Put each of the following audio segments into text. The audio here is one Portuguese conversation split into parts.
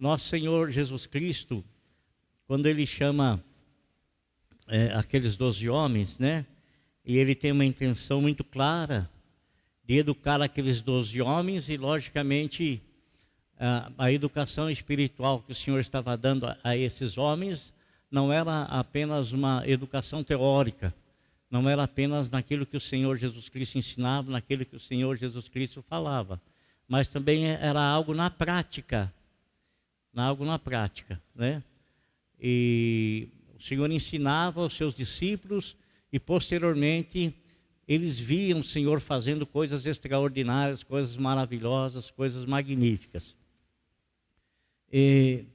nosso Senhor Jesus Cristo, quando Ele chama aqueles 12 homens, né? E Ele tem uma intenção muito clara de educar aqueles 12 homens e, logicamente, a educação espiritual que o Senhor estava dando a esses homens não era apenas uma educação teórica, não era apenas naquilo que o Senhor Jesus Cristo ensinava, naquilo que o Senhor Jesus Cristo falava, mas também era algo na prática, né? E o Senhor ensinava aos seus discípulos e posteriormente eles viam o Senhor fazendo coisas extraordinárias, coisas maravilhosas, coisas magníficas. E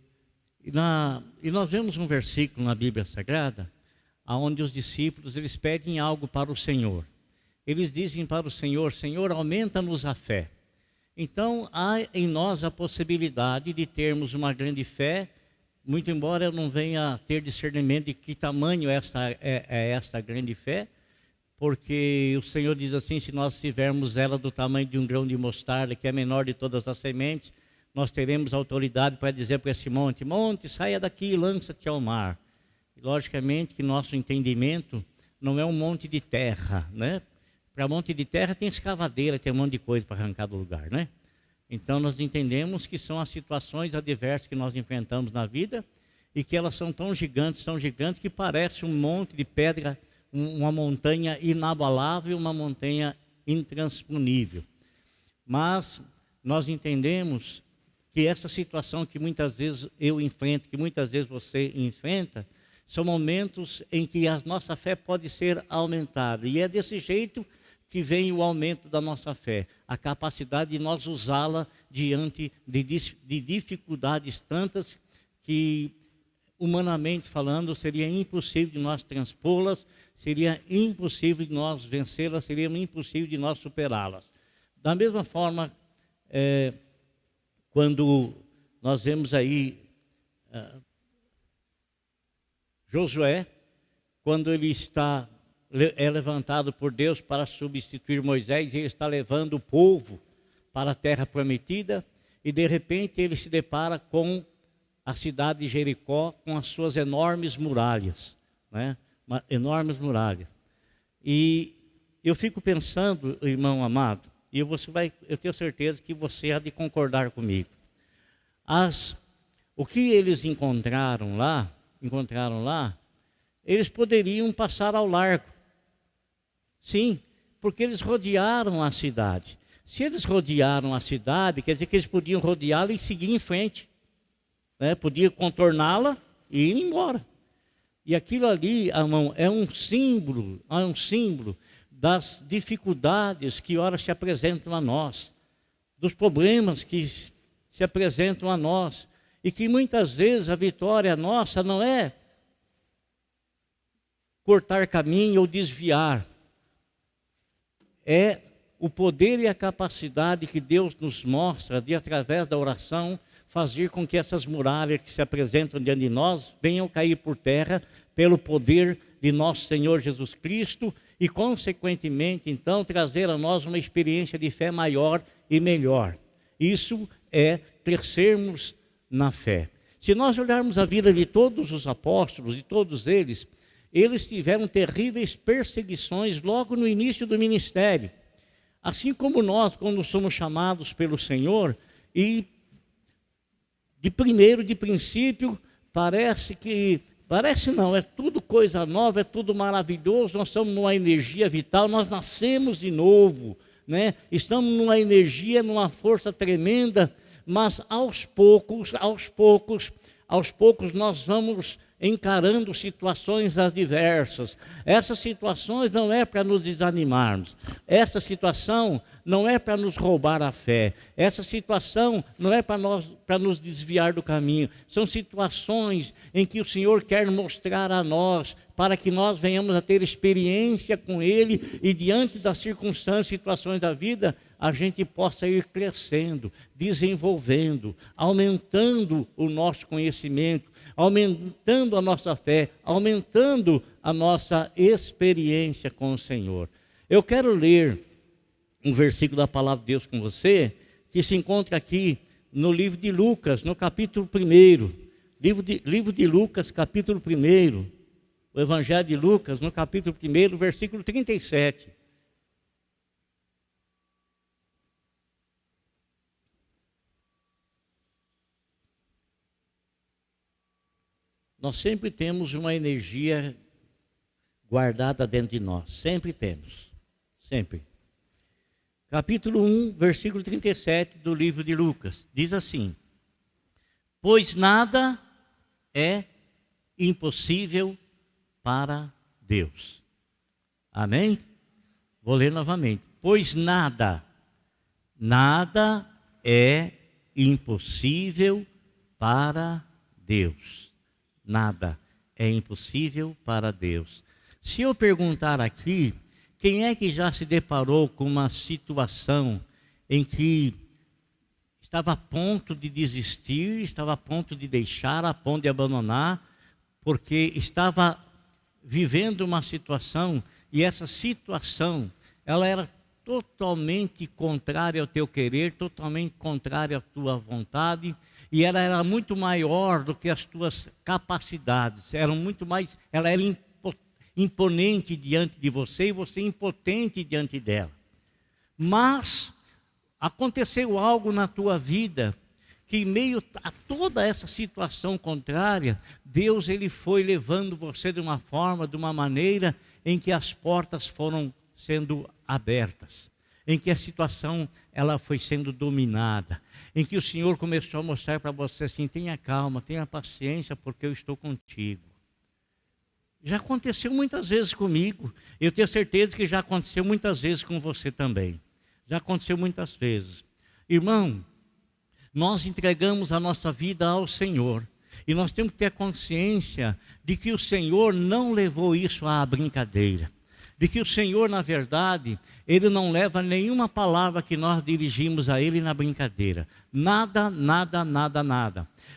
nós vemos um versículo na Bíblia Sagrada, onde os discípulos eles pedem algo para o Senhor. Eles dizem para o Senhor: Senhor, aumenta-nos a fé. Então há em nós a possibilidade de termos uma grande fé, muito embora eu não venha ter discernimento de que tamanho é esta grande fé, porque o Senhor diz assim: se nós tivermos ela do tamanho de um grão de mostarda, que é a menor de todas as sementes, nós teremos autoridade para dizer para esse monte: monte, saia daqui e lança-te ao mar. E, logicamente que nosso entendimento não é um monte de terra, né? Para monte de terra tem escavadeira, tem um monte de coisa para arrancar do lugar, né? Então nós entendemos que são as situações adversas que nós enfrentamos na vida e que elas são tão gigantes que parece um monte de pedra, uma montanha inabalável, uma montanha intransponível. Mas nós entendemos que essa situação que muitas vezes eu enfrento, que muitas vezes você enfrenta, são momentos em que a nossa fé pode ser aumentada. E é desse jeito que vem o aumento da nossa fé, a capacidade de nós usá-la diante de dificuldades tantas que, humanamente falando, seria impossível de nós transpô-las, seria impossível de nós vencê-las, seria impossível de nós superá-las. Da mesma forma, quando nós vemos aí Josué, quando ele é levantado por Deus para substituir Moisés, ele está levando o povo para a terra prometida, e de repente ele se depara com a cidade de Jericó, com as suas enormes muralhas, né? Enormes muralhas. E eu fico pensando, irmão amado, e eu tenho certeza que você há de concordar comigo. O que eles encontraram lá, eles poderiam passar ao largo. Sim, porque eles rodearam a cidade. Se eles rodearam a cidade, quer dizer que eles podiam rodeá-la e seguir em frente, né? Podiam contorná-la e ir embora. E aquilo ali, irmão, é um símbolo das dificuldades que ora se apresentam a nós, dos problemas que se apresentam a nós, e que muitas vezes a vitória nossa não é cortar caminho ou desviar, é o poder e a capacidade que Deus nos mostra de, através da oração, fazer com que essas muralhas que se apresentam diante de nós venham cair por terra pelo poder de nosso Senhor Jesus Cristo e, consequentemente, então, trazer a nós uma experiência de fé maior e melhor. Isso é crescermos na fé. Se nós olharmos a vida de todos os apóstolos, de todos eles tiveram terríveis perseguições logo no início do ministério. Assim como nós, quando somos chamados pelo Senhor, e de princípio, parece não, é tudo coisa nova, é tudo maravilhoso, nós estamos numa energia vital, nós nascemos de novo, né? Estamos numa energia, numa força tremenda, mas aos poucos nós vamos encarando situações adversas. Essas situações não é para nos desanimarmos. Essa situação não é para nos roubar a fé. Essa situação não é para nos desviar do caminho. São situações em que o Senhor quer mostrar a nós, para que nós venhamos a ter experiência com Ele e diante das circunstâncias e situações da vida, a gente possa ir crescendo, desenvolvendo, aumentando o nosso conhecimento, aumentando a nossa fé, aumentando a nossa experiência com o Senhor. Eu quero ler um versículo da palavra de Deus com você, que se encontra aqui no livro de Lucas, no capítulo 1. Livro de Lucas, capítulo 1. O Evangelho de Lucas, no capítulo 1, versículo 37. Nós sempre temos uma energia guardada dentro de nós. Sempre temos. Sempre. Capítulo 1, versículo 37 do livro de Lucas. Diz assim: pois nada é impossível para Deus. Amém? Vou ler novamente. Pois nada é impossível para Deus. Nada é impossível para Deus. Se eu perguntar aqui, quem é que já se deparou com uma situação em que estava a ponto de desistir, estava a ponto de deixar, a ponto de abandonar, porque estava vivendo uma situação e essa situação, ela era totalmente contrária ao teu querer, totalmente contrária à tua vontade, e ela era muito maior do que as tuas capacidades, ela era imponente diante de você e você impotente diante dela. Mas aconteceu algo na tua vida que, em meio a toda essa situação contrária, Deus ele foi levando você de uma forma, de uma maneira em que as portas foram sendo abertas, em que a situação ela foi sendo dominada, em que o Senhor começou a mostrar para você assim: tenha calma, tenha paciência, porque eu estou contigo. Já aconteceu muitas vezes comigo, eu tenho certeza que já aconteceu muitas vezes com você também. Já aconteceu muitas vezes. Irmão, nós entregamos a nossa vida ao Senhor. E nós temos que ter consciência de que o Senhor não levou isso à brincadeira. De que o Senhor, na verdade, Ele não leva nenhuma palavra que nós dirigimos a Ele na brincadeira. Nada.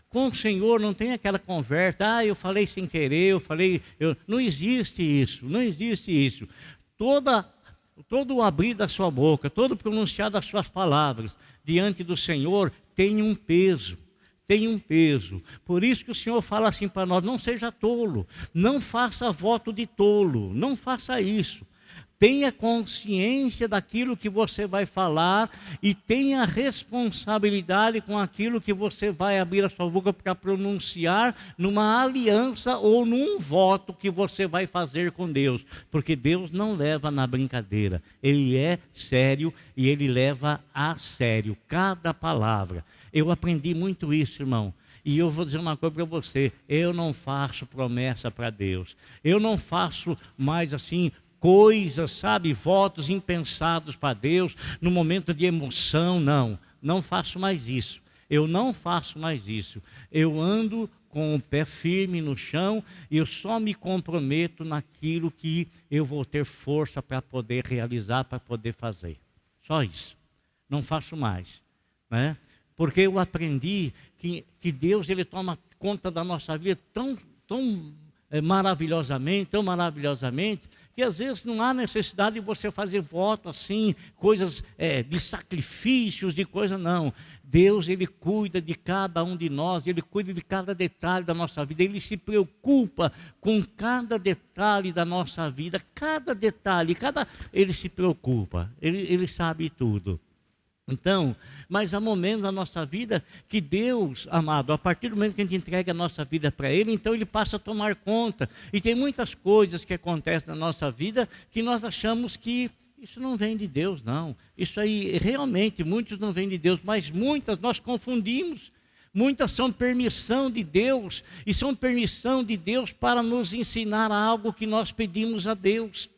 Com o Senhor não tem aquela conversa: eu falei sem querer, Não existe isso, não existe isso. Todo o abrir da sua boca, todo o pronunciar das suas palavras diante do Senhor tem um peso. Tem um peso. Por isso que o Senhor fala assim para nós: não seja tolo, não faça voto de tolo, não faça isso. Tenha consciência daquilo que você vai falar e tenha responsabilidade com aquilo que você vai abrir a sua boca para pronunciar numa aliança ou num voto que você vai fazer com Deus. Porque Deus não leva na brincadeira. Ele é sério e Ele leva a sério cada palavra. Eu aprendi muito isso, irmão. E eu vou dizer uma coisa para você: eu não faço promessa para Deus. Eu não faço mais assim coisas, sabe, votos impensados para Deus, no momento de emoção. Não faço mais isso. Eu não faço mais isso. Eu ando com o pé firme no chão e eu só me comprometo naquilo que eu vou ter força para poder realizar, para poder fazer. Só isso. Não faço mais, né? Porque eu aprendi que Deus ele toma conta da nossa vida tão maravilhosamente, que às vezes não há necessidade de você fazer voto assim, coisas de sacrifícios, de coisa, não. Deus ele cuida de cada um de nós, Ele cuida de cada detalhe da nossa vida, Ele se preocupa com cada detalhe da nossa vida, cada detalhe, Ele se preocupa, Ele sabe tudo. Então, mas há momentos na nossa vida que Deus, amado, a partir do momento que a gente entrega a nossa vida para Ele, então Ele passa a tomar conta. E tem muitas coisas que acontecem na nossa vida que nós achamos que isso não vem de Deus, não. Isso aí, realmente, muitos não vêm de Deus, mas muitas nós confundimos. Muitas são permissão de Deus, e são permissão de Deus para nos ensinar algo que nós pedimos a Deus.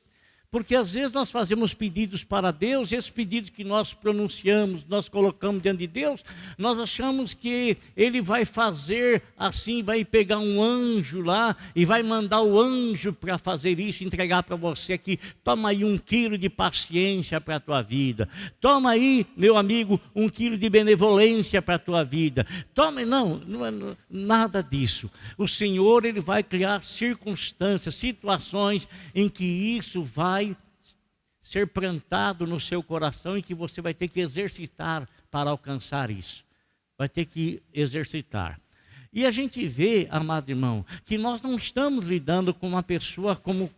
Porque às vezes nós fazemos pedidos para Deus, e esses pedidos que nós pronunciamos, nós colocamos diante de Deus, nós achamos que Ele vai fazer assim, vai pegar um anjo lá, e vai mandar o anjo para fazer isso, entregar para você aqui: toma aí 1 quilo de paciência para a tua vida, toma aí, meu amigo, 1 quilo de benevolência para a tua vida, toma, não, nada disso. O Senhor ele vai criar circunstâncias, situações em que isso vai ser plantado no seu coração e que você vai ter que exercitar para alcançar isso. vai ter que exercitar. E a gente vê, amado irmão, que nós não estamos lidando com uma pessoa como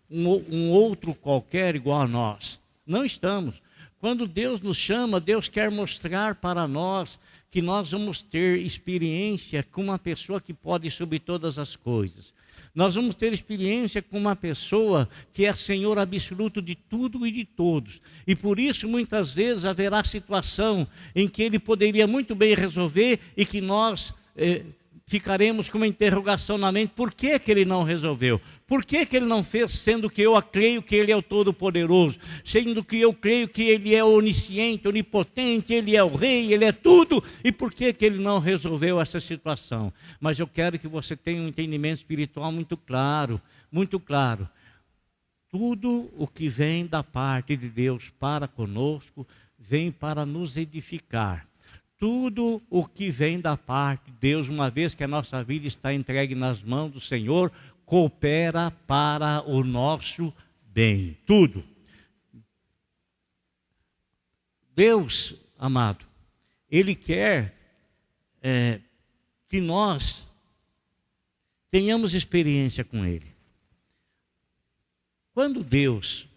um outro qualquer igual a nós. Não estamos. Quando Deus nos chama, Deus quer mostrar para nós que nós vamos ter experiência com uma pessoa que pode sobre todas as coisas. Nós vamos ter experiência com uma pessoa que é Senhor absoluto de tudo e de todos. E por isso, muitas vezes, haverá situação em que Ele poderia muito bem resolver e que nós ficaremos com uma interrogação na mente. Por que que Ele não resolveu? Por que que Ele não fez, sendo que eu creio que Ele é o Todo-Poderoso, sendo que eu creio que Ele é onisciente, onipotente, Ele é o Rei, Ele é tudo, e por que que Ele não resolveu essa situação? Mas eu quero que você tenha um entendimento espiritual muito claro, muito claro. Tudo o que vem da parte de Deus para conosco, vem para nos edificar. Tudo o que vem da parte de Deus, uma vez que a nossa vida está entregue nas mãos do Senhor, coopera para o nosso bem. Tudo. Deus, amado, Ele quer que nós tenhamos experiência com Ele. Quando Deus,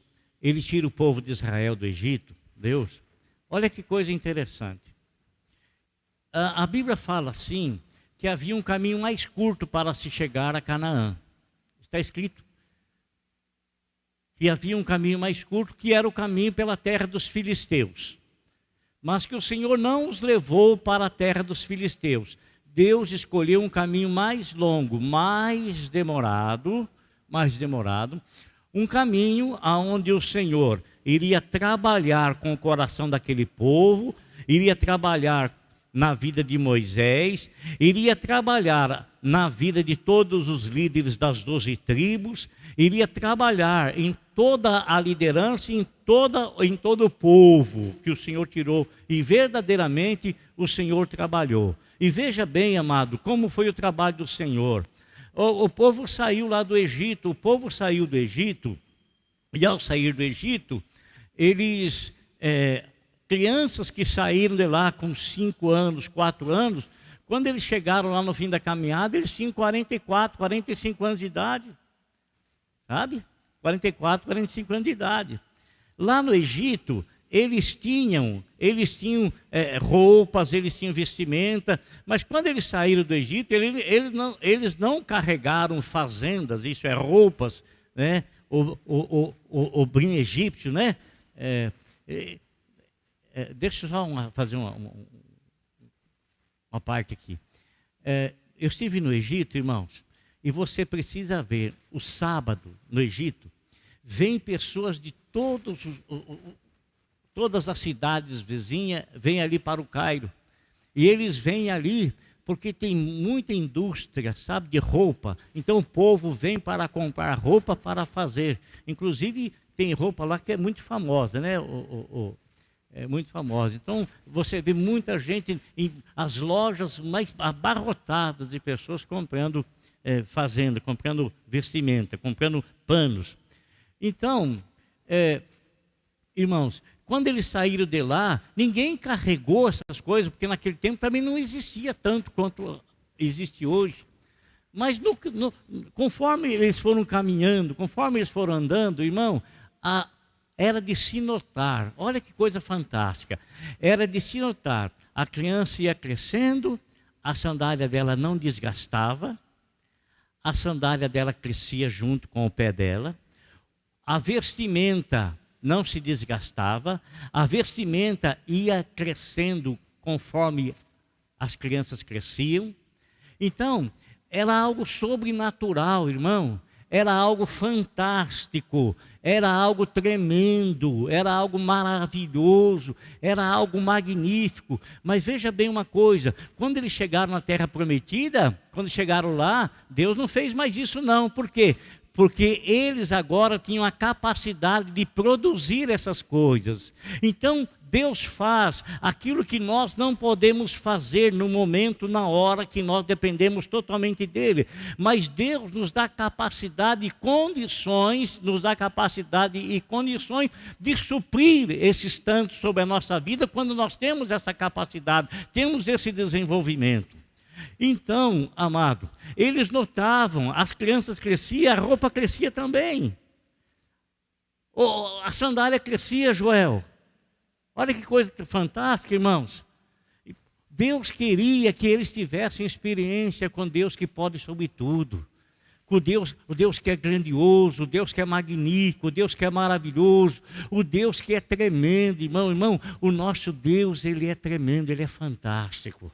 Ele tira o povo de Israel do Egito, Deus, olha que coisa interessante. A Bíblia fala assim, que havia um caminho mais curto para se chegar a Canaã. Está escrito que havia um caminho mais curto, que era o caminho pela terra dos filisteus. Mas que o Senhor não os levou para a terra dos filisteus. Deus escolheu um caminho mais longo, mais demorado, um caminho aonde o Senhor iria trabalhar com o coração daquele povo, iria trabalhar na vida de Moisés, iria trabalhar na vida de todos os líderes das 12 tribos, iria trabalhar em toda a liderança, em todo o povo que o Senhor tirou, e verdadeiramente o Senhor trabalhou. E veja bem, amado, como foi o trabalho do Senhor. O povo saiu lá do Egito, e ao sair do Egito, eles... crianças que saíram de lá com 5 anos, 4 anos, quando eles chegaram lá no fim da caminhada, eles tinham 44, 45 anos de idade. Sabe? 44, 45 anos de idade. Lá no Egito, eles tinham roupas, eles tinham vestimenta, mas quando eles saíram do Egito, eles não carregaram fazendas, isso é roupas, né? O brim egípcio, né? Deixa eu só fazer uma parte aqui. Eu estive no Egito, irmãos, e você precisa ver, o sábado no Egito, vêm pessoas de todas as cidades vizinhas, vêm ali para o Cairo. E eles vêm ali porque tem muita indústria, sabe, de roupa. Então o povo vem para comprar roupa para fazer. Inclusive tem roupa lá que é muito famosa, né? É muito famosa. Então, você vê muita gente, as lojas mais abarrotadas de pessoas comprando fazenda, comprando vestimenta, comprando panos. Então, irmãos, quando eles saíram de lá, ninguém carregou essas coisas, porque naquele tempo também não existia tanto quanto existe hoje. Mas conforme eles foram caminhando, conforme eles foram andando, irmão, era de se notar, olha que coisa fantástica, era de se notar, a criança ia crescendo, a sandália dela não desgastava, a sandália dela crescia junto com o pé dela, a vestimenta não se desgastava, a vestimenta ia crescendo conforme as crianças cresciam. Então, era algo sobrenatural, irmão. Era algo fantástico, era algo tremendo, era algo maravilhoso, era algo magnífico. Mas veja bem uma coisa, quando eles chegaram na Terra Prometida, quando chegaram lá, Deus não fez mais isso não. Por quê? porque eles agora tinham a capacidade de produzir essas coisas. Então, Deus faz aquilo que nós não podemos fazer no momento, na hora que nós dependemos totalmente dele. Mas Deus nos dá capacidade e condições, de suprir esses tantos sobre a nossa vida quando nós temos essa capacidade, temos esse desenvolvimento. Então, amado, eles notavam, as crianças cresciam, a roupa crescia também. A sandália crescia, Joel. Olha que coisa fantástica, irmãos. Deus queria que eles tivessem experiência com Deus que pode sobre tudo. Com o Deus que é grandioso, o Deus que é magnífico, o Deus que é maravilhoso, o Deus que é tremendo, irmão, o nosso Deus, ele é tremendo, ele é fantástico.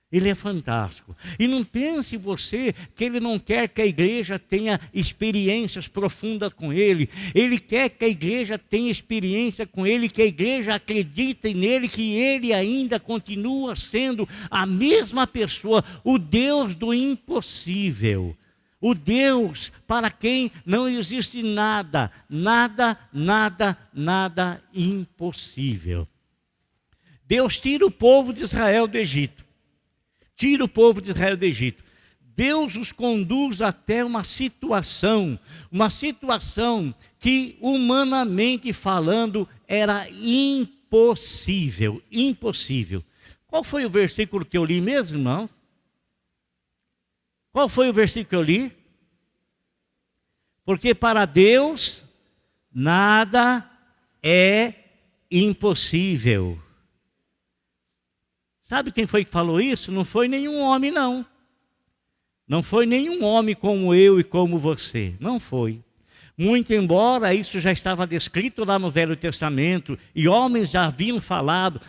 Ele é fantástico. E não pense você que ele não quer que a igreja tenha experiências profundas com ele. Ele quer que a igreja tenha experiência com ele, que a igreja acredite nele, que ele ainda continua sendo a mesma pessoa, o Deus do impossível. O Deus para quem não existe nada impossível. Deus tira o povo de Israel do Egito. Tira o povo de Israel do Egito. Deus os conduz até uma situação que, humanamente falando, era impossível. Qual foi o versículo que eu li mesmo, irmão? Qual foi o versículo que eu li? Porque para Deus nada é impossível. Sabe quem foi que falou isso? Não foi nenhum homem, não. Não foi nenhum homem como eu e como você. Não foi. Muito embora isso já estava descrito lá no Velho Testamento, e homens já haviam falado,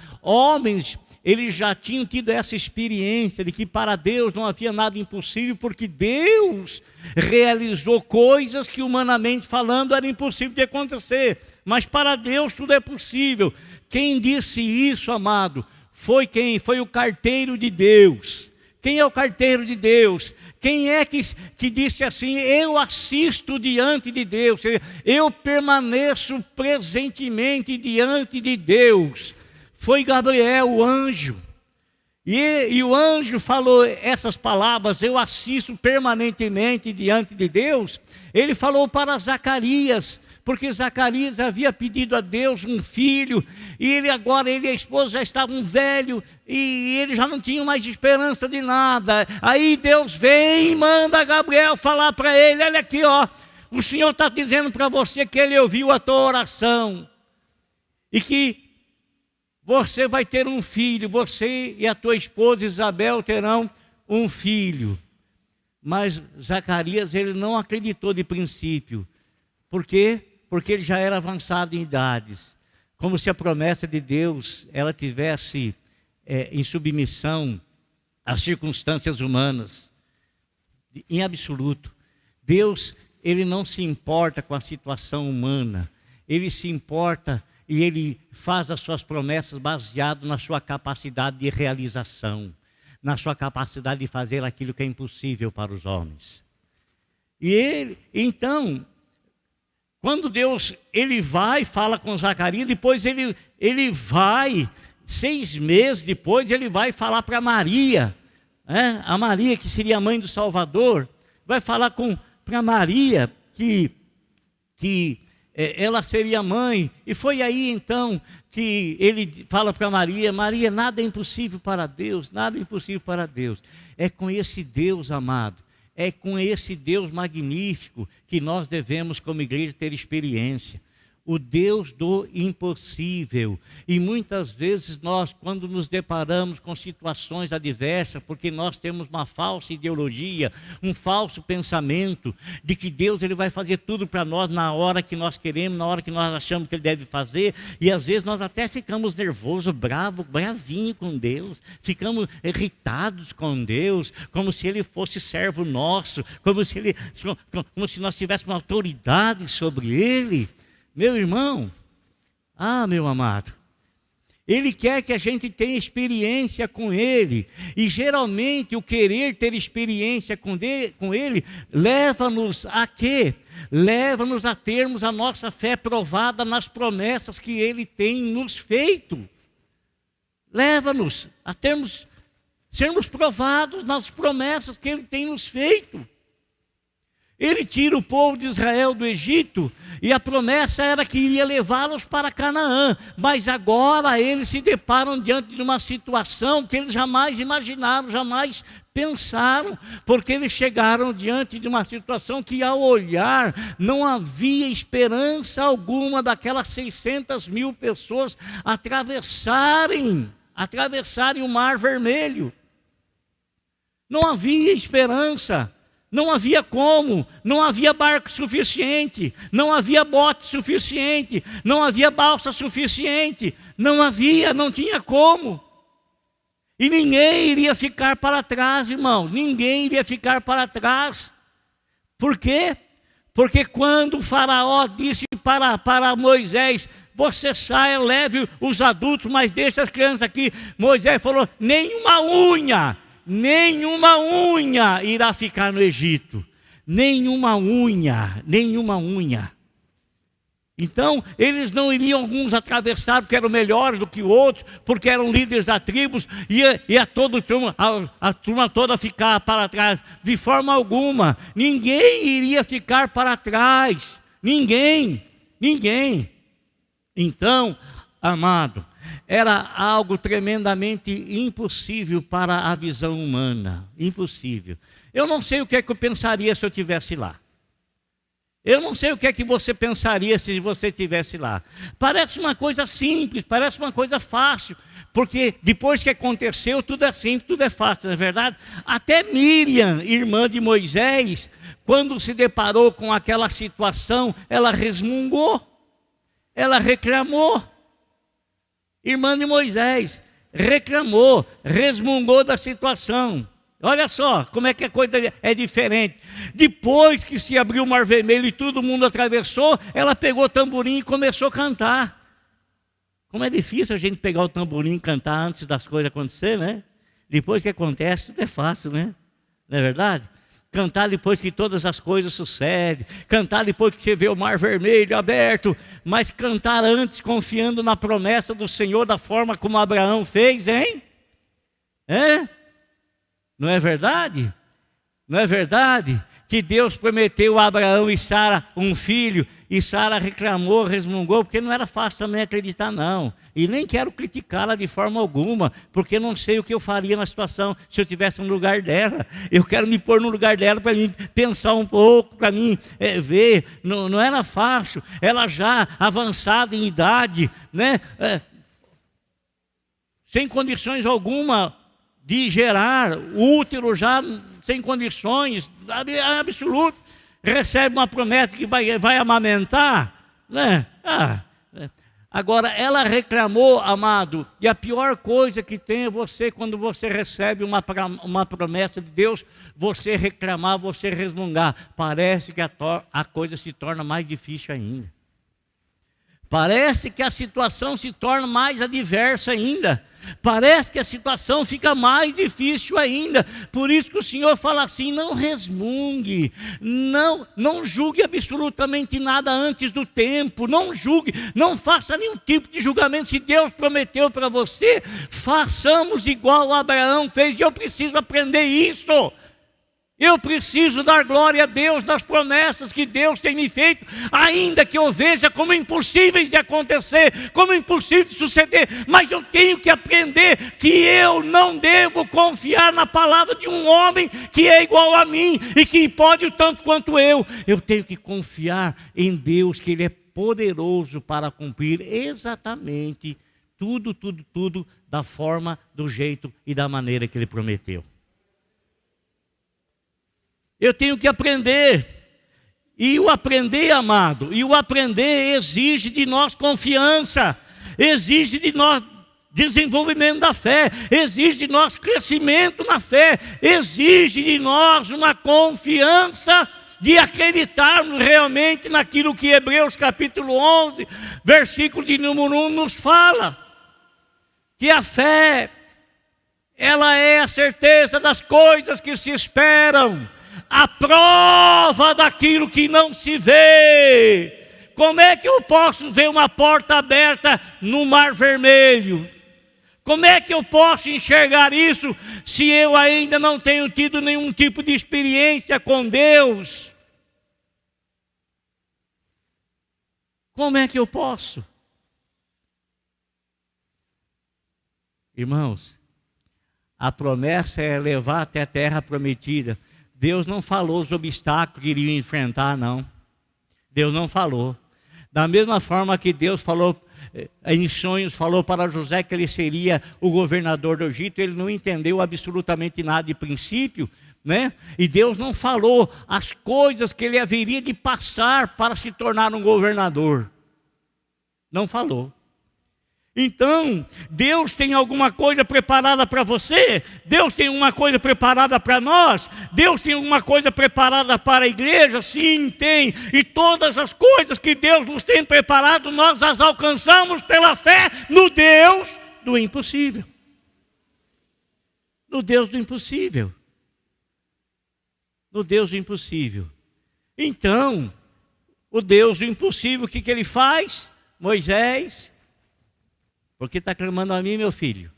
eles já tinham tido essa experiência de que para Deus não havia nada impossível, porque Deus realizou coisas que, humanamente falando, era impossível de acontecer. Mas para Deus tudo é possível. Quem disse isso, amado? Foi quem? Foi o carteiro de Deus. Quem é o carteiro de Deus? Quem é que disse assim: eu assisto diante de Deus, eu permaneço presentemente diante de Deus? Foi Gabriel, o anjo. E o anjo falou essas palavras: eu assisto permanentemente diante de Deus. Ele falou para Zacarias, porque Zacarias havia pedido a Deus um filho, e ele e a esposa já estavam velhos, e ele já não tinha mais esperança de nada. Aí Deus vem e manda Gabriel falar para ele: olha aqui, o Senhor está dizendo para você que ele ouviu a tua oração, e que você vai ter um filho, você e a tua esposa Isabel terão um filho. Mas Zacarias, ele não acreditou de princípio. Por quê? Porque ele já era avançado em idades, como se a promessa de Deus ela tivesse em submissão às circunstâncias humanas, em absoluto. Deus, ele não se importa com a situação humana, ele se importa e ele faz as suas promessas baseado na sua capacidade de realização, na sua capacidade de fazer aquilo que é impossível para os homens. E então, quando Deus, ele vai, fala com Zacarias, depois ele vai, 6 meses depois, ele vai falar para Maria, a Maria que seria a mãe do Salvador, vai falar para Maria que ela seria mãe. E foi aí então que ele fala para Maria: Maria, nada é impossível para Deus, nada é impossível para Deus. É com esse Deus, amado, é com esse Deus magnífico que nós devemos, como igreja, ter experiência. O Deus do impossível. E muitas vezes nós, quando nos deparamos com situações adversas, porque nós temos uma falsa ideologia, um falso pensamento de que Deus ele vai fazer tudo para nós na hora que nós queremos, na hora que nós achamos que ele deve fazer, e às vezes nós até ficamos nervosos, bravinhos com Deus, ficamos irritados com Deus, como se ele fosse servo nosso, como se nós tivéssemos autoridade sobre ele. Meu irmão, meu amado, Ele quer que a gente tenha experiência com Ele. E geralmente o querer ter experiência com Ele leva-nos a quê? Leva-nos a termos a nossa fé provada nas promessas que Ele tem nos feito. Leva-nos a sermos provados nas promessas que Ele tem nos feito. Ele tira o povo de Israel do Egito e a promessa era que iria levá-los para Canaã. Mas agora eles se deparam diante de uma situação que eles jamais imaginaram, jamais pensaram, porque eles chegaram diante de uma situação que, ao olhar, não havia esperança alguma daquelas 600.000 pessoas atravessarem o Mar Vermelho. Não havia esperança. Não havia como, não havia barco suficiente, não havia bote suficiente, não havia balsa suficiente, não tinha como. E ninguém iria ficar para trás, irmão, ninguém iria ficar para trás. Por quê? Porque quando o faraó disse para Moisés, você saia, leve os adultos, mas deixe as crianças aqui, Moisés falou, nenhuma unha irá ficar no Egito. Nenhuma unha. Então, eles não iriam alguns atravessar porque eram melhores do que outros, porque eram líderes da tribos, e a turma toda ficar para trás. De forma alguma, ninguém iria ficar para trás. Ninguém. Então, amado, era algo tremendamente impossível para a visão humana. Impossível. Eu não sei o que é que eu pensaria se eu estivesse lá. Eu não sei o que é que você pensaria se você estivesse lá. Parece uma coisa simples, parece uma coisa fácil. Porque depois que aconteceu, tudo é simples, tudo é fácil, não é verdade? Até Miriam, irmã de Moisés, quando se deparou com aquela situação, ela resmungou. Ela reclamou. Irmã de Moisés, reclamou, resmungou da situação. Olha só como é que a coisa é diferente. Depois que se abriu o Mar Vermelho e todo mundo atravessou, ela pegou o tamborim e começou a cantar. Como é difícil a gente pegar o tamborim e cantar antes das coisas acontecerem, né? Depois que acontece, tudo é fácil, né? Não é verdade? Cantar depois que todas as coisas sucedem, cantar depois que você vê o Mar Vermelho aberto, mas cantar antes confiando na promessa do Senhor da forma como Abraão fez, hein? Não é verdade? Não é verdade? Que Deus prometeu a Abraão e Sara um filho, e Sara reclamou, resmungou, porque não era fácil também acreditar não. E nem quero criticá-la de forma alguma, porque não sei o que eu faria na situação se eu estivesse no lugar dela. Eu quero me pôr no lugar dela para mim pensar um pouco, para mim ver. Não era fácil. Ela já avançada em idade, né? Sem condições alguma de gerar, o útero já sem condições, absoluto, recebe uma promessa que vai amamentar, né? Agora, ela reclamou, amado, e a pior coisa que tem é você, quando você recebe uma promessa de Deus, você reclamar, você resmungar. Parece que a coisa se torna mais difícil ainda. Parece que a situação se torna mais adversa ainda. Parece que a situação fica mais difícil ainda. Por isso que o Senhor fala assim, não resmungue, não julgue absolutamente nada antes do tempo, não julgue, não faça nenhum tipo de julgamento. Se Deus prometeu para você, façamos igual Abraão fez, e eu preciso aprender isso. Eu preciso dar glória a Deus nas promessas que Deus tem me feito, ainda que eu veja como impossíveis de acontecer, como impossível de suceder, mas eu tenho que aprender que eu não devo confiar na palavra de um homem que é igual a mim e que pode o tanto quanto eu. Eu tenho que confiar em Deus, que Ele é poderoso para cumprir exatamente tudo da forma, do jeito e da maneira que Ele prometeu. Eu tenho que aprender, e o aprender, amado, e o aprender exige de nós confiança, exige de nós desenvolvimento da fé, exige de nós crescimento na fé, exige de nós uma confiança de acreditarmos realmente naquilo que Hebreus capítulo 11, versículo de número 1 nos fala. que a fé, ela é a certeza das coisas que se esperam, a prova daquilo que não se vê. Como é que eu posso ver uma porta aberta no Mar Vermelho? Como é que eu posso enxergar isso se eu ainda não tenho tido nenhum tipo de experiência com Deus? Como é que eu posso? Irmãos, a promessa é levar até a terra prometida. Deus não falou os obstáculos que iriam enfrentar, não. Deus não falou. Da mesma forma que Deus falou, em sonhos, falou para José que ele seria o governador do Egito, ele não entendeu absolutamente nada de princípio, né? E Deus não falou as coisas que ele haveria de passar para se tornar um governador. Não falou. Então, Deus tem alguma coisa preparada para você? Deus tem uma coisa preparada para nós? Deus tem alguma coisa preparada para a igreja? Sim, tem. E todas as coisas que Deus nos tem preparado, nós as alcançamos pela fé no Deus do impossível. No Deus do impossível. No Deus do impossível. Então, o Deus do impossível, o que ele faz? Moisés... Porque está clamando a mim, meu filho?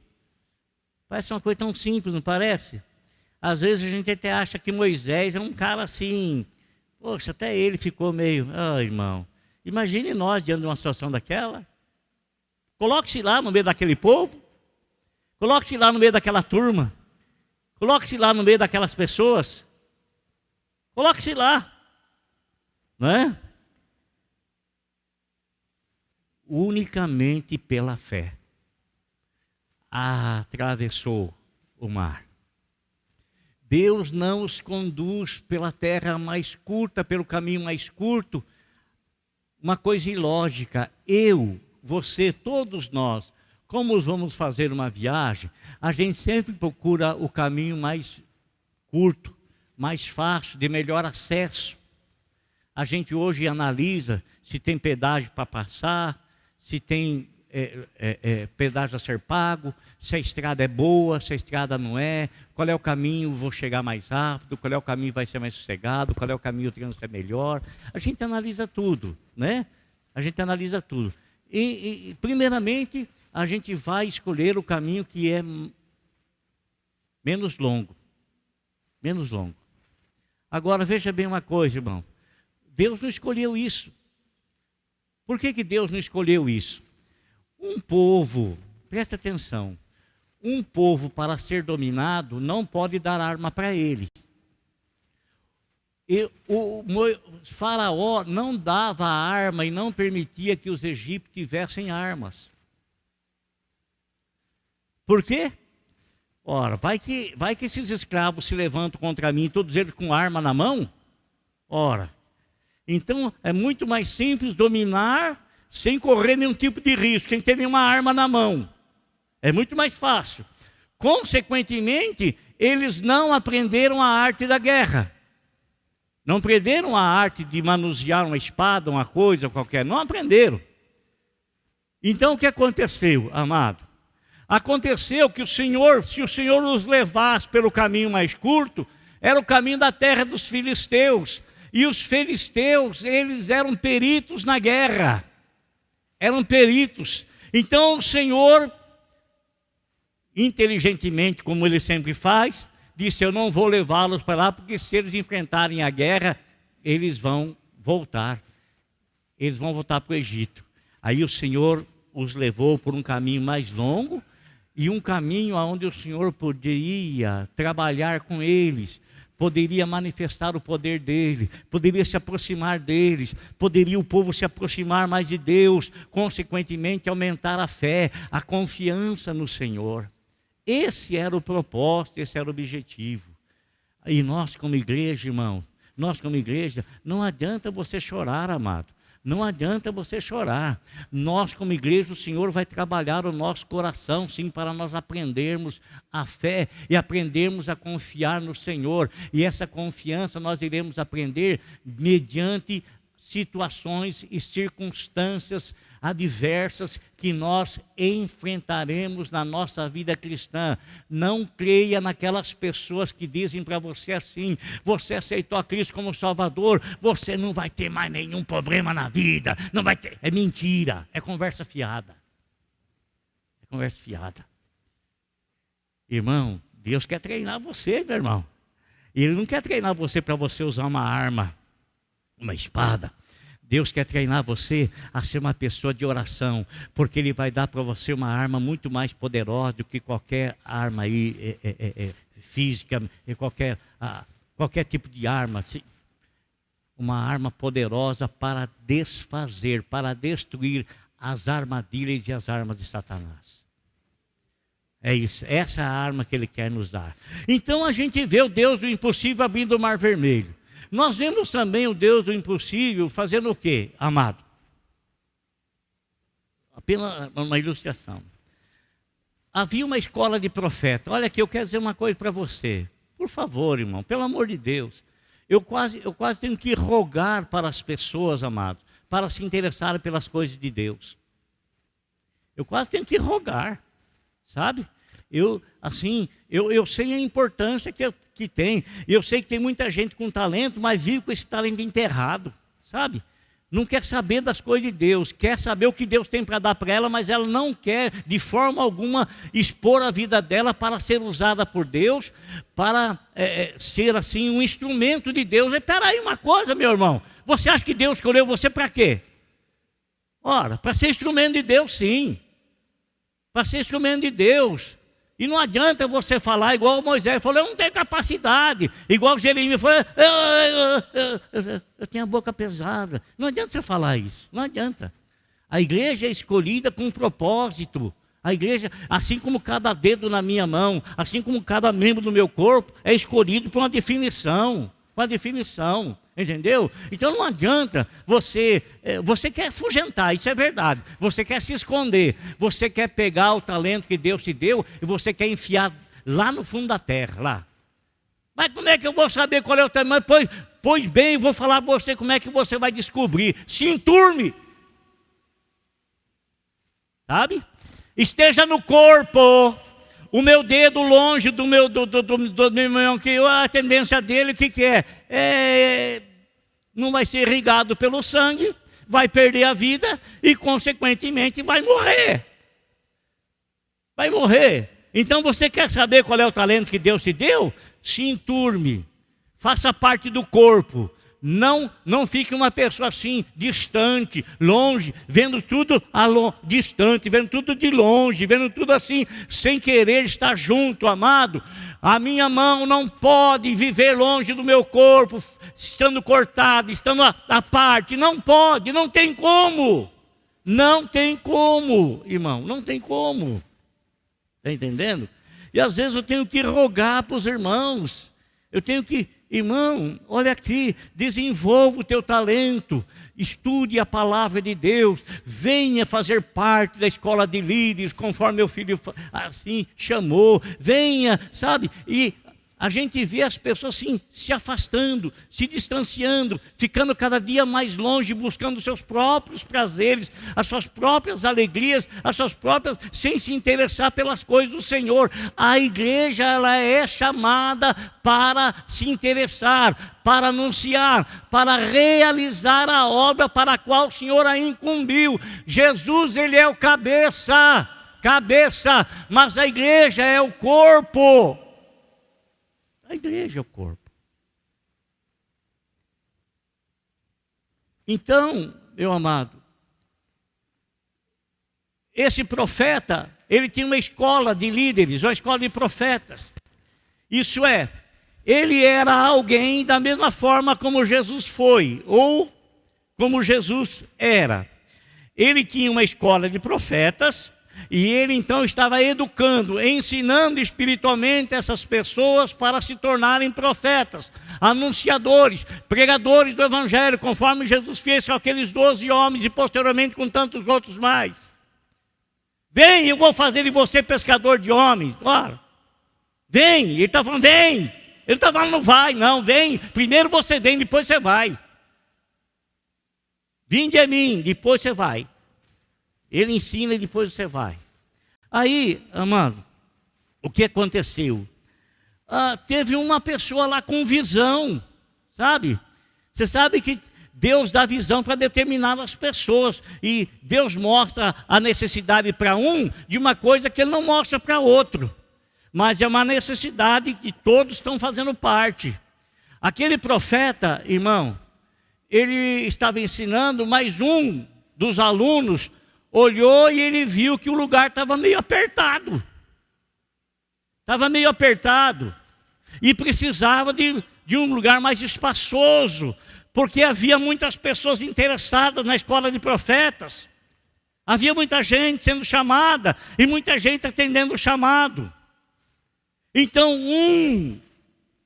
Parece uma coisa tão simples, não parece? Às vezes a gente até acha que Moisés é um cara assim, poxa, até ele ficou meio, irmão, imagine nós diante de uma situação daquela. Coloque-se lá no meio daquele povo, coloque-se lá no meio daquela turma, coloque-se lá no meio daquelas pessoas, coloque-se lá, não é? Unicamente pela fé, atravessou o mar. Deus não os conduz pela terra mais curta, pelo caminho mais curto. Uma coisa ilógica, você, todos nós, como vamos fazer uma viagem, a gente sempre procura o caminho mais curto, mais fácil, de melhor acesso. A gente hoje analisa se tem pedágio para passar, se tem pedágio a ser pago, se a estrada é boa, se a estrada não é, qual é o caminho, vou chegar mais rápido, qual é o caminho, vai ser mais sossegado, qual é o caminho, o trânsito é melhor. A gente analisa tudo, né? A gente analisa tudo. E primeiramente, a gente vai escolher o caminho que é menos longo. Menos longo. Agora, veja bem uma coisa, irmão. Deus não escolheu isso. Por que Deus não escolheu isso? Um povo, presta atenção, um povo para ser dominado não pode dar arma para ele. O faraó não dava arma e não permitia que os egípcios tivessem armas. Por quê? Ora, vai que esses escravos se levantam contra mim, todos eles com arma na mão? Ora, então é muito mais simples dominar sem correr nenhum tipo de risco, sem ter nenhuma arma na mão. É muito mais fácil. Consequentemente, eles não aprenderam a arte da guerra. Não aprenderam a arte de manusear uma espada, uma coisa qualquer. Não aprenderam. Então o que aconteceu, amado? Aconteceu que se o Senhor nos levasse pelo caminho mais curto, era o caminho da terra dos filisteus. E os filisteus, eles eram peritos na guerra. Eram peritos. Então o Senhor, inteligentemente, como ele sempre faz, disse: eu não vou levá-los para lá, porque se eles enfrentarem a guerra, eles vão voltar. Eles vão voltar para o Egito. Aí o Senhor os levou por um caminho mais longo, e um caminho onde o Senhor poderia trabalhar com eles, poderia manifestar o poder dele, poderia se aproximar deles, poderia o povo se aproximar mais de Deus, consequentemente aumentar a fé, a confiança no Senhor. Esse era o propósito, esse era o objetivo. E nós como igreja, irmão, nós como igreja, não adianta você chorar, amado. Não adianta você chorar. Nós como igreja, o Senhor vai trabalhar o nosso coração, sim, para nós aprendermos a fé e aprendermos a confiar no Senhor. E essa confiança nós iremos aprender mediante situações e circunstâncias adversas que nós enfrentaremos na nossa vida cristã. Não creia naquelas pessoas que dizem para você assim: você aceitou a Cristo como Salvador, você não vai ter mais nenhum problema na vida, não vai ter. É mentira, é conversa fiada. É conversa fiada. Irmão, Deus quer treinar você, meu irmão. Ele não quer treinar você para você usar uma arma, uma espada. Deus quer treinar você a ser uma pessoa de oração, porque Ele vai dar para você uma arma muito mais poderosa do que qualquer arma aí, física, qualquer tipo de arma. Uma arma poderosa para desfazer, para destruir as armadilhas e as armas de Satanás. É isso, essa é a arma que Ele quer nos dar. Então a gente vê o Deus do impossível abrindo o mar vermelho. Nós vemos também o Deus do impossível fazendo o quê, amado? Apenas uma ilustração. Havia uma escola de profeta. Olha aqui, eu quero dizer uma coisa para você. Por favor, irmão, pelo amor de Deus. Eu quase tenho que rogar para as pessoas, amados, para se interessarem pelas coisas de Deus. Eu quase tenho que rogar, sabe? Eu sei a importância que tem. Eu sei que tem muita gente com talento, mas vive com esse talento enterrado, sabe? Não quer saber das coisas de Deus, quer saber o que Deus tem para dar para ela, mas ela não quer de forma alguma expor a vida dela para ser usada por Deus, para ser assim um instrumento de Deus. Espera aí uma coisa, meu irmão, você acha que Deus escolheu você para quê? Ora, para ser instrumento de Deus, sim. Para ser instrumento de Deus. E não adianta você falar igual Moisés falou: eu não tenho capacidade. Igual Jeremias falou: eu tenho a boca pesada. Não adianta você falar isso, não adianta. A igreja é escolhida com um propósito. A igreja, assim como cada dedo na minha mão, assim como cada membro do meu corpo, é escolhido por uma definição. Com a definição, entendeu? Então não adianta você quer afugentar, isso é verdade. Você quer se esconder, você quer pegar o talento que Deus te deu e você quer enfiar lá no fundo da terra, lá. Mas como é que eu vou saber qual é o tamanho? Pois bem, eu vou falar para você como é que você vai descobrir. Se enturme, sabe? Esteja no corpo. O meu dedo longe do meu irmão, que a tendência dele, o que é? Não vai ser irrigado pelo sangue, vai perder a vida e, consequentemente, vai morrer. Vai morrer. Então, você quer saber qual é o talento que Deus te deu? Se enturme, faça parte do corpo. Não fique uma pessoa assim, distante, longe, vendo tudo distante, vendo tudo de longe, vendo tudo assim, sem querer estar junto, amado. A minha mão não pode viver longe do meu corpo, estando cortada, estando à parte. Não pode, não tem como. Não tem como, irmão, não tem como. Está entendendo? E às vezes eu tenho que rogar para os irmãos. Eu tenho que... Irmão, olha aqui, desenvolva o teu talento, estude a palavra de Deus, venha fazer parte da escola de líderes, conforme meu filho assim chamou, venha, sabe? E a gente vê as pessoas assim, se afastando, se distanciando, ficando cada dia mais longe, buscando os seus próprios prazeres, as suas próprias alegrias, as suas próprias, sem se interessar pelas coisas do Senhor. A igreja, ela é chamada para se interessar, para anunciar, para realizar a obra para a qual o Senhor a incumbiu. Jesus, Ele é o cabeça, mas a igreja é o corpo. A igreja é o corpo. Então, meu amado, esse profeta, ele tinha uma escola de líderes, uma escola de profetas. Isso é, ele era alguém da mesma forma como Jesus foi, ou como Jesus era. Ele tinha uma escola de profetas, e ele então estava educando, ensinando espiritualmente essas pessoas para se tornarem profetas, anunciadores, pregadores do Evangelho, conforme Jesus fez com aqueles 12 homens e posteriormente com tantos outros mais. Vem, eu vou fazer de você pescador de homens. Ora, vem, ele está falando, vem. Ele está falando, não vai, não, vem. Primeiro você vem, depois você vai. Vinde a mim, depois você vai. Ele ensina e depois você vai. Aí, amado, o que aconteceu? Teve uma pessoa lá com visão, sabe? Você sabe que Deus dá visão para determinadas pessoas. E Deus mostra a necessidade para um de uma coisa que Ele não mostra para outro. Mas é uma necessidade que todos estão fazendo parte. Aquele profeta, irmão, ele estava ensinando, mas um dos alunos olhou e ele viu que o lugar estava meio apertado. Estava meio apertado. E precisava de um lugar mais espaçoso, porque havia muitas pessoas interessadas na escola de profetas. Havia muita gente sendo chamada e muita gente atendendo o chamado. Então um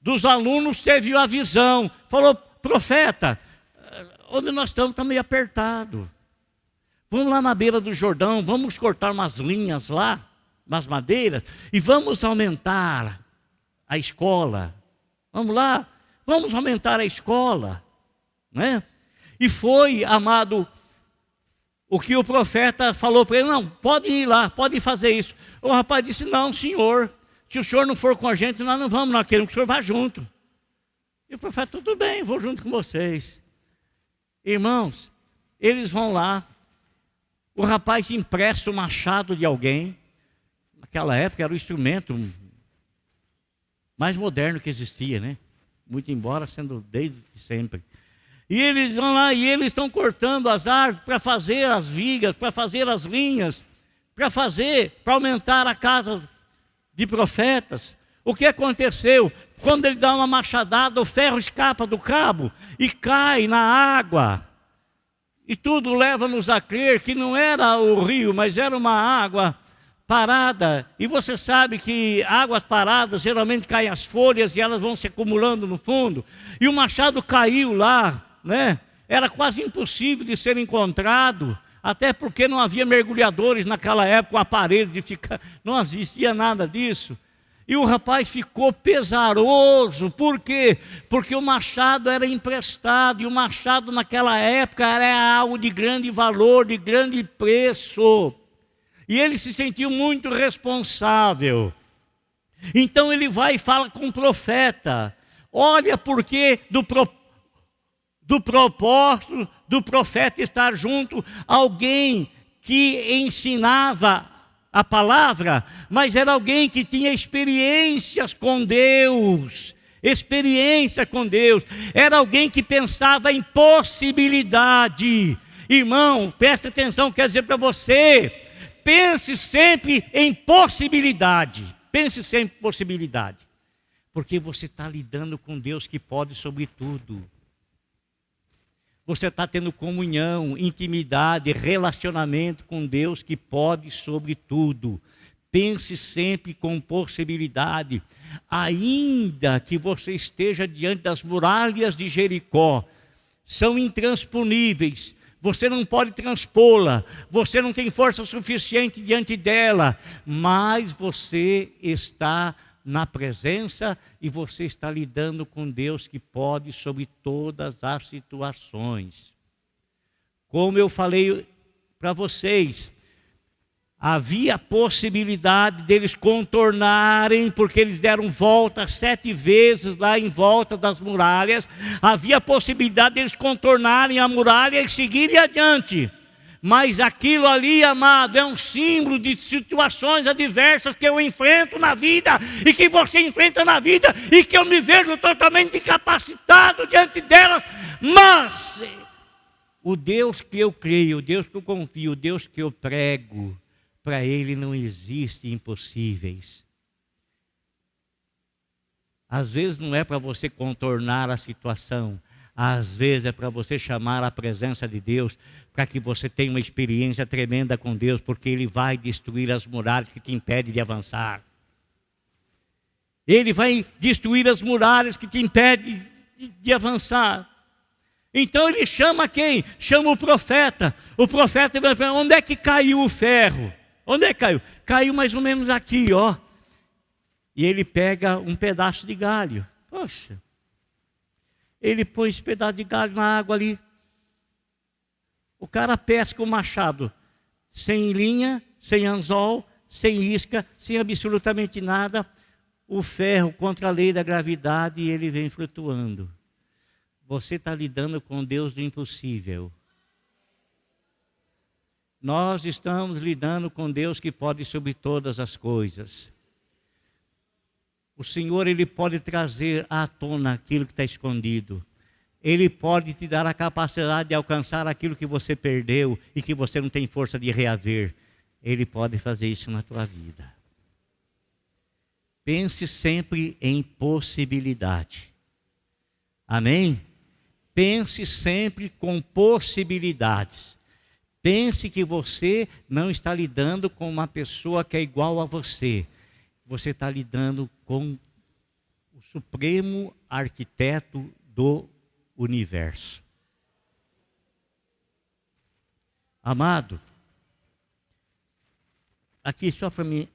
dos alunos teve a visão, falou: profeta, onde nós estamos está meio apertado. Vamos lá na beira do Jordão, vamos cortar umas linhas lá, umas madeiras, e vamos aumentar a escola. Vamos lá, vamos aumentar a escola. Né? E foi, amado, o que o profeta falou para ele: não, pode ir lá, pode fazer isso. O rapaz disse: não, senhor, se o senhor não for com a gente, nós não vamos, nós queremos que o senhor vá junto. E o profeta: tudo bem, vou junto com vocês. Irmãos, eles vão lá, o rapaz empresta o machado de alguém. Naquela época era o instrumento mais moderno que existia, né? Muito embora sendo desde sempre. E eles vão lá e eles estão cortando as árvores para fazer as vigas, para fazer as linhas, para aumentar a casa de profetas. O que aconteceu? Quando ele dá uma machadada, o ferro escapa do cabo e cai na água. E tudo leva-nos a crer que não era o rio, mas era uma água parada. E você sabe que águas paradas geralmente caem as folhas e elas vão se acumulando no fundo. E o machado caiu lá, né? Era quase impossível de ser encontrado, até porque não havia mergulhadores naquela época, um aparelho de ficar, não existia nada disso. E o rapaz ficou pesaroso. Por quê? Porque o machado era emprestado, e o machado naquela época era algo de grande valor, de grande preço. E ele se sentiu muito responsável. Então ele vai e fala com o profeta. Olha porque do propósito do profeta estar junto alguém que ensinava a palavra, mas era alguém que tinha experiências com Deus. Experiência com Deus. Era alguém que pensava em possibilidade. Irmão, preste atenção, quer dizer para você, pense sempre em possibilidade. Pense sempre em possibilidade. Porque você está lidando com Deus que pode sobre tudo. Você está tendo comunhão, intimidade, relacionamento com Deus que pode sobre tudo. Pense sempre com possibilidade. Ainda que você esteja diante das muralhas de Jericó, são intransponíveis. Você não pode transpô-la. Você não tem força suficiente diante dela. Mas você está na presença e você está lidando com Deus que pode sobre todas as situações. Como eu falei para vocês, havia possibilidade deles contornarem, porque eles deram volta 7 vezes lá em volta das muralhas. Havia possibilidade deles contornarem a muralha e seguirem adiante. Mas aquilo ali, amado, é um símbolo de situações adversas que eu enfrento na vida e que você enfrenta na vida e que eu me vejo totalmente incapacitado diante delas. Mas o Deus que eu creio, o Deus que eu confio, o Deus que eu prego, para Ele não existe impossíveis. Às vezes não é para você contornar a situação. Às vezes é para você chamar a presença de Deus, para que você tenha uma experiência tremenda com Deus, porque Ele vai destruir as muralhas que te impedem de avançar. Ele vai destruir as muralhas que te impedem de avançar. Então Ele chama quem? Chama o profeta. O profeta vai perguntar: onde é que caiu o ferro? Onde é que caiu? Caiu mais ou menos aqui, ó. E ele pega um pedaço de galho. Poxa. Ele põe esse pedaço de galho na água ali. O cara pesca o machado. sem linha, sem anzol, sem isca, sem absolutamente nada, o ferro contra a lei da gravidade e ele vem flutuando. Você está lidando com Deus do impossível. Nós estamos lidando com Deus que pode sobre todas as coisas. O Senhor, Ele pode trazer à tona aquilo que está escondido. Ele pode te dar a capacidade de alcançar aquilo que você perdeu e que você não tem força de reaver. Ele pode fazer isso na tua vida. Pense sempre em possibilidade. Amém? Pense sempre com possibilidades. Pense que você não está lidando com uma pessoa que é igual a você. Você está lidando com o supremo arquiteto do universo. Amado, aqui só para mim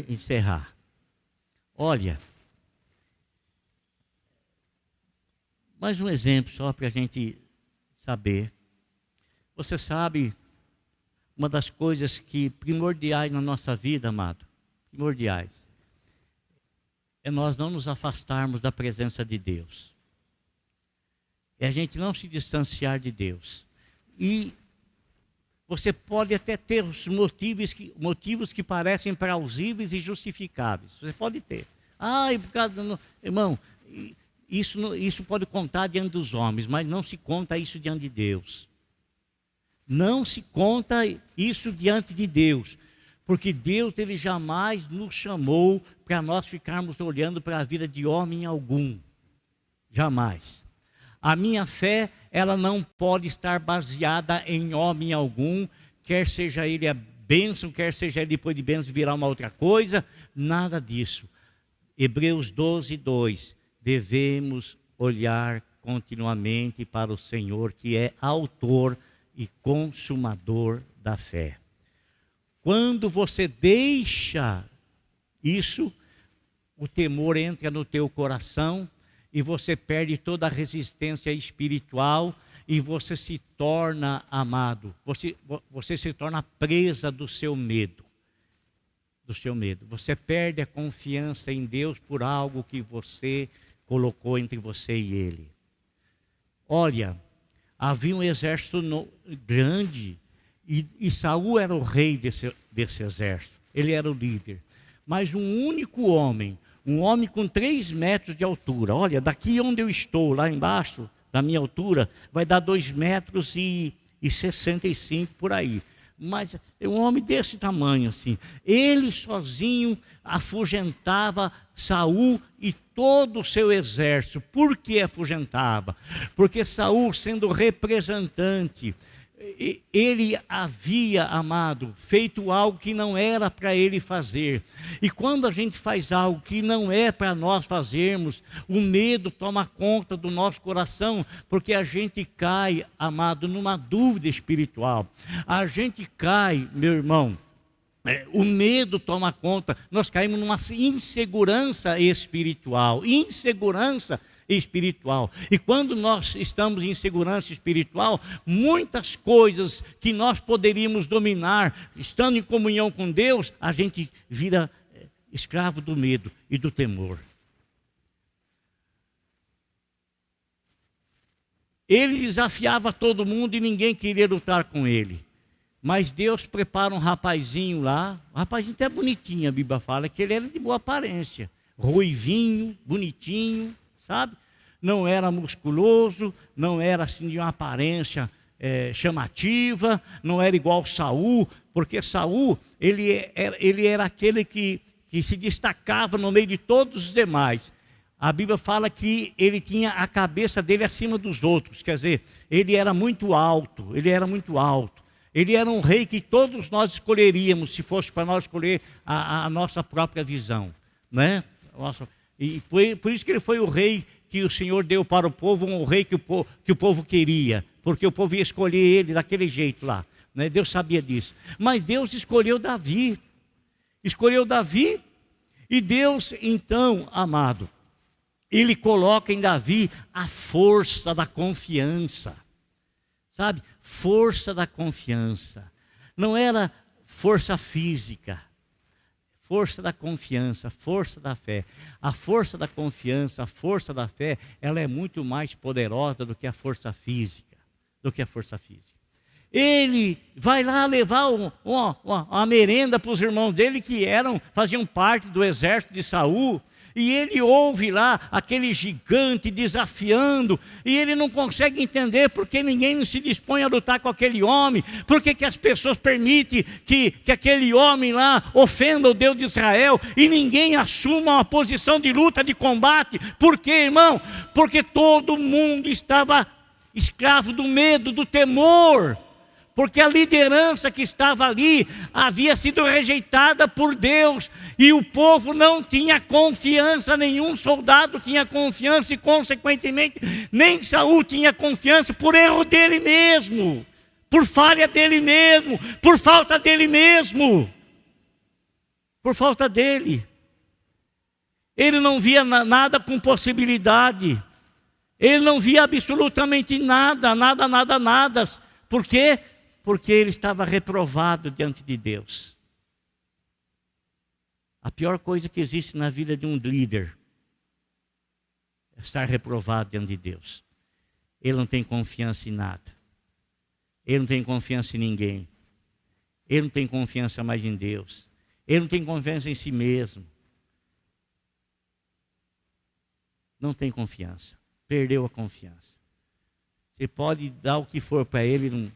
encerrar. Olha, mais um exemplo só para a gente saber. Você sabe, uma das coisas que primordiais na nossa vida, amado, primordiais, é nós não nos afastarmos da presença de Deus. É a gente não se distanciar de Deus. E você pode até ter os motivos que parecem plausíveis e justificáveis. Você pode ter. Por causa irmão, isso pode contar diante dos homens, mas não se conta isso diante de Deus. Não se conta isso diante de Deus. Porque Deus, Ele jamais nos chamou para nós ficarmos olhando para a vida de homem algum. Jamais. A minha fé, ela não pode estar baseada em homem algum, quer seja ele a bênção, quer seja ele depois de bênção virar uma outra coisa, nada disso. Hebreus 12, 2. Devemos olhar continuamente para o Senhor, que é autor e consumador da fé. Quando você deixa isso, o temor entra no teu coração e você perde toda a resistência espiritual e você se torna, amado, você se torna presa do seu medo. Do seu medo. Você perde a confiança em Deus por algo que você colocou entre você e Ele. Olha, havia um exército grande. E Saul era o rei desse exército, ele era o líder. Mas um único homem, um homem com 3 metros de altura, olha, daqui onde eu estou, lá embaixo, da minha altura, vai dar 2,65 metros por aí. Mas é um homem desse tamanho assim. Ele sozinho afugentava Saul e todo o seu exército. Por que afugentava? Porque Saul, sendo representante, ele havia, amado, feito algo que não era para ele fazer. E quando a gente faz algo que não é para nós fazermos, o medo toma conta do nosso coração, porque a gente cai, amado, numa dúvida espiritual. A gente cai, meu irmão, o medo toma conta, nós caímos numa insegurança espiritual. E quando nós estamos em segurança espiritual, muitas coisas que nós poderíamos dominar, estando em comunhão com Deus, a gente vira escravo do medo e do temor. Ele desafiava todo mundo e ninguém queria lutar com ele. Mas Deus prepara um rapazinho lá, o rapazinho até bonitinho, a Bíblia fala que ele era de boa aparência, ruivinho, bonitinho, sabe? Não era musculoso, não era assim de uma aparência chamativa, não era igual Saul, porque Saul, ele era aquele que se destacava no meio de todos os demais. A Bíblia fala que ele tinha a cabeça dele acima dos outros, quer dizer, ele era muito alto. Ele era um rei que todos nós escolheríamos, se fosse para nós escolher a nossa própria visão, né? E por isso que ele foi o rei que o Senhor deu para o povo, um rei que o povo queria, porque o povo ia escolher ele daquele jeito lá, né? Deus sabia disso. Mas Deus escolheu Davi, e Deus então, amado, Ele coloca em Davi a força da confiança. Sabe? Força da confiança. Não era força física. Força da confiança, força da fé. A força da confiança, a força da fé, ela é muito mais poderosa do que a força física. Ele vai lá levar uma merenda para os irmãos dele que faziam parte do exército de Saul. E ele ouve lá aquele gigante desafiando, e ele não consegue entender porque ninguém não se dispõe a lutar com aquele homem, porque que as pessoas permitem que aquele homem lá ofenda o Deus de Israel, e ninguém assuma uma posição de luta, de combate. Por quê, irmão? Porque todo mundo estava escravo do medo, do temor. Porque a liderança que estava ali havia sido rejeitada por Deus, e o povo não tinha confiança, nenhum soldado tinha confiança, e consequentemente nem Saul tinha confiança, por erro dele mesmo, por falha dele mesmo, por falta dele mesmo, por falta dele. Ele não via nada com possibilidade, ele não via absolutamente nada. Por quê? Porque ele estava reprovado diante de Deus. A pior coisa que existe na vida de um líder é estar reprovado diante de Deus. Ele não tem confiança em nada. Ele não tem confiança em ninguém. Ele não tem confiança mais em Deus. Ele não tem confiança em si mesmo. Não tem confiança. Perdeu a confiança. Você pode dar o que for para ele,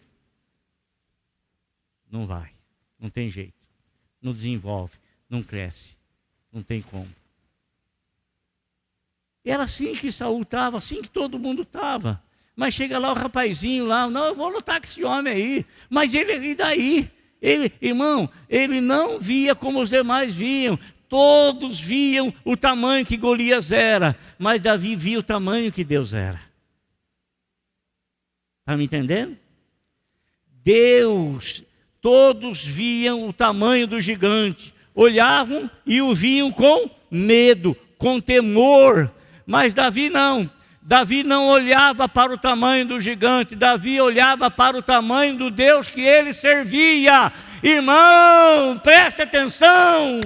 não vai, não tem jeito, não desenvolve, não cresce, não tem como. Era assim que Saul estava, assim que todo mundo estava. Mas chega lá o rapazinho lá, não, eu vou lutar com esse homem aí. Mas e daí? Irmão, ele não via como os demais viam. Todos viam o tamanho que Golias era, mas Davi via o tamanho que Deus era. Está me entendendo? Todos viam o tamanho do gigante, olhavam e o viam com medo, com temor. Mas Davi não olhava para o tamanho do gigante, Davi olhava para o tamanho do Deus que ele servia. Irmão, preste atenção,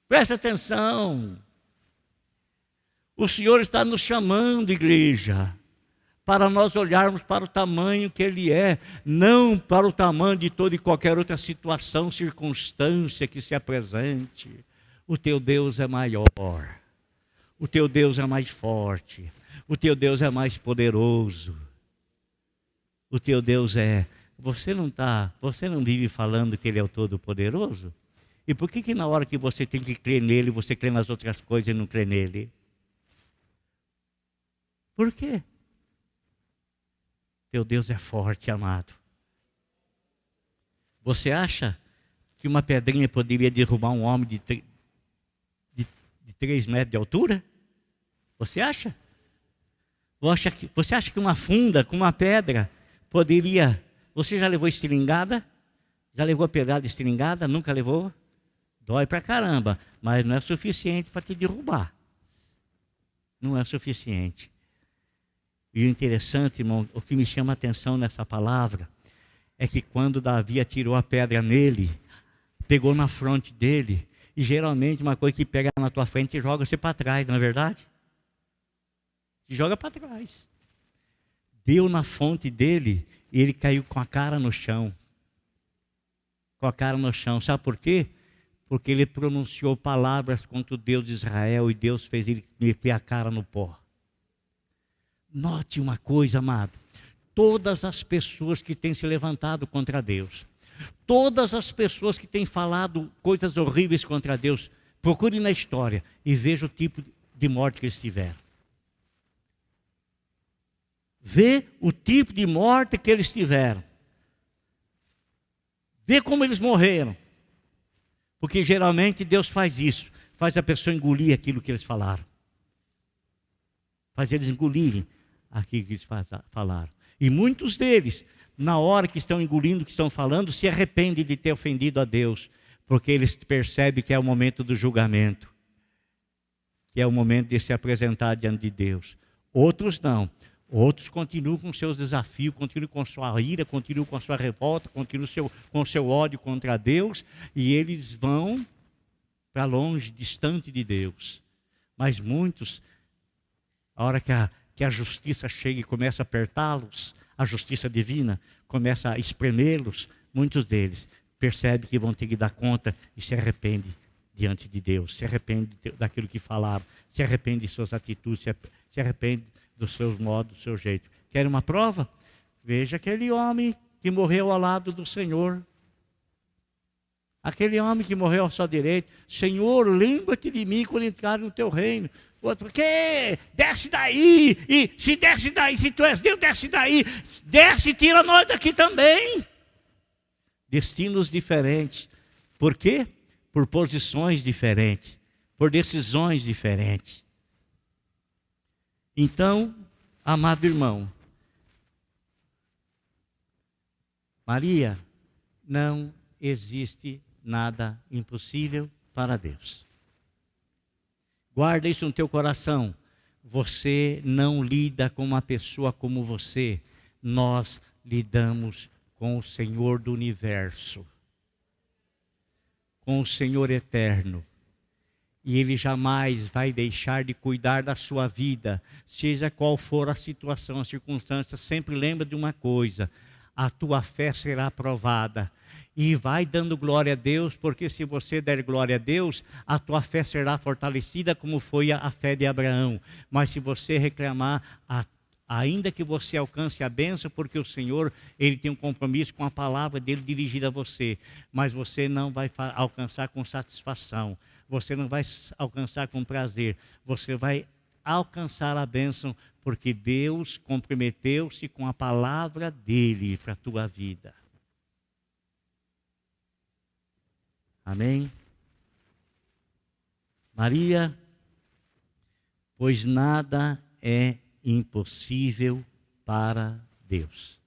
preste atenção. O Senhor está nos chamando, igreja, para nós olharmos para o tamanho que Ele é, não para o tamanho de toda e qualquer outra situação, circunstância que se apresente. O teu Deus é maior, o teu Deus é mais forte, o teu Deus é mais poderoso. O teu Deus você não vive falando que Ele é o Todo-Poderoso? E por que na hora que você tem que crer nele, você crê nas outras coisas e não crê nele? Por quê? Teu Deus é forte, amado. Você acha que uma pedrinha poderia derrubar um homem de 3 metros de altura? Você acha? Você acha que uma funda com uma pedra poderia... Você já levou estilingada? Já levou a pedrada estilingada? Nunca levou? Dói pra caramba, mas não é suficiente para te derrubar. Não é suficiente. E o interessante, irmão, o que me chama a atenção nessa palavra, é que quando Davi atirou a pedra nele, pegou na fronte dele, e geralmente uma coisa que pega na tua frente joga você para trás, não é verdade? Te joga para trás. Deu na fonte dele, e ele caiu com a cara no chão. Com a cara no chão. Sabe por quê? Porque ele pronunciou palavras contra o Deus de Israel, e Deus fez ele meter a cara no pó. Note uma coisa, amado. Todas as pessoas que têm se levantado contra Deus, todas as pessoas que têm falado coisas horríveis contra Deus, procure na história e veja o tipo de morte que eles tiveram. Vê o tipo de morte que eles tiveram. Vê como eles morreram. Porque geralmente Deus faz isso, faz a pessoa engolir aquilo que eles falaram. Faz eles engolirem aquilo que eles falaram. E muitos deles, na hora que estão engolindo o que estão falando, se arrependem de ter ofendido a Deus, porque eles percebem que é o momento do julgamento, que é o momento de se apresentar diante de Deus. Outros não. Outros continuam com seus desafios, continuam com sua ira, continuam com sua revolta, continuam com seu ódio contra Deus, e eles vão para longe, distante de Deus. Mas muitos, a hora que a justiça chega e começa a apertá-los, a justiça divina começa a espremê-los, muitos deles percebem que vão ter que dar conta e se arrependem diante de Deus, se arrependem daquilo que falaram, se arrependem de suas atitudes, se arrependem dos seus modos, do seu jeito. Quer uma prova? Veja aquele homem que morreu ao lado do Senhor. Aquele homem que morreu à sua direita. Senhor, lembra-te de mim quando entrar no teu reino. O outro, que? Desce daí. E se desce daí, se tu és Deus, desce daí. Desce e tira nós daqui também. Destinos diferentes. Por quê? Por posições diferentes. Por decisões diferentes. Então, amado irmão, Maria, não existe nada impossível para Deus. Guarda isso no teu coração. Você não lida com uma pessoa como você. Nós lidamos com o Senhor do universo. Com o Senhor eterno. E Ele jamais vai deixar de cuidar da sua vida, seja qual for a situação, a circunstância. Sempre lembra de uma coisa: a tua fé será provada. E vai dando glória a Deus, porque se você der glória a Deus, a tua fé será fortalecida como foi a fé de Abraão. Mas se você reclamar, ainda que você alcance a bênção, porque o Senhor, Ele tem um compromisso com a palavra dEle dirigida a você, mas você não vai alcançar com satisfação. Você não vai alcançar com prazer, você vai alcançar a bênção, porque Deus comprometeu-se com a palavra dEle para a tua vida. Amém? Maria, pois nada é impossível para Deus.